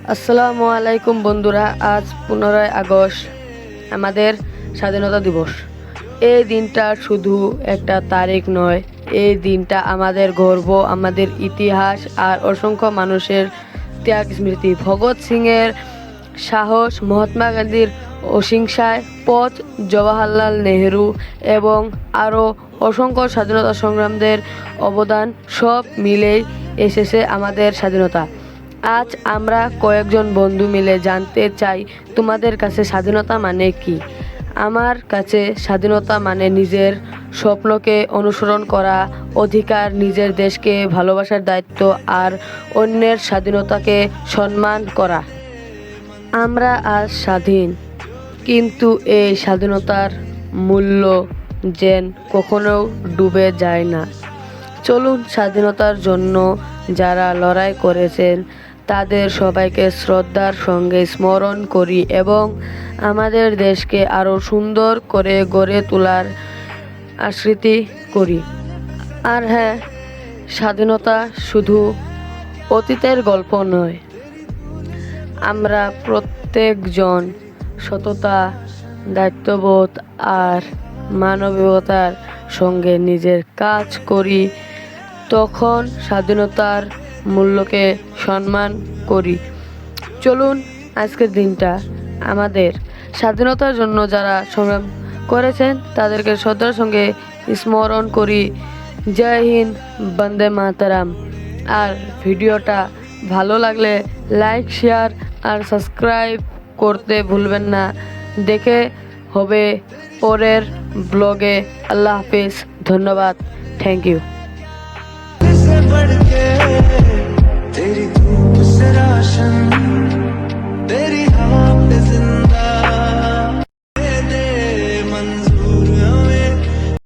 আসসালামু আলাইকুম বন্ধুরা, আজ 15 আগস্ট আমাদের স্বাধীনতা দিবস। এই দিনটা শুধু একটা তারিখ নয়, এই দিনটা আমাদের গর্ব, আমাদের ইতিহাস আর অসংখ্য মানুষের ত্যাগ স্মৃতি। ভগৎ সিংয়ের সাহস, মহাত্মা গান্ধীর অহিংসায় পথ, জওয়াহরলাল নেহেরু এবং আরও অসংখ্য স্বাধীনতা সংগ্রামীদের অবদান, সব মিলেই এসেছে আমাদের স্বাধীনতা। আজ আমরা কয়েকজন বন্ধু মিলে জানতে চাই তোমাদের কাছে স্বাধীনতা মানে কি। আমার কাছে স্বাধীনতা মানে নিজের স্বপ্নকে অনুসরণ করা, অধিকার, নিজের দেশকে ভালোবাসার দায়িত্ব আর অন্যের স্বাধীনতাকে সম্মান করা। আমরা আজ স্বাধীন, কিন্তু এই স্বাধীনতার মূল্য যেন কখনো ডুবে যায় না। চলুন স্বাধীনতার জন্য যারা লড়াই করেছেন তাদের সবাইকে শ্রদ্ধার সঙ্গে স্মরণ করি এবং আমাদের দেশকে আরও সুন্দর করে গড়ে তোলার আস্মৃতি করি। আর হ্যাঁ, স্বাধীনতা শুধু অতীতের গল্প নয়, আমরা প্রত্যেকজন সততা, দায়িত্ববোধ আর মানবিকতার সঙ্গে নিজের কাজ করি, তখন স্বাধীনতার মূল্যকে সম্মান করি। চলুন আজকের দিনটা আমাদের স্বাধীনতার জন্য যারা সংগ্রাম করেছেন তাদেরকে শ্রদ্ধার সঙ্গে স্মরণ করি। জয় হিন্দ, বন্দে মাতরম। আর ভিডিওটা ভালো লাগলে লাইক, শেয়ার আর সাবস্ক্রাইব করতে ভুলবেন না। দেখে হবে পরের ব্লগে। আল্লাহ হাফিজ, ধন্যবাদ, থ্যাংক ইউ। से बढ़ के तेरी धूप से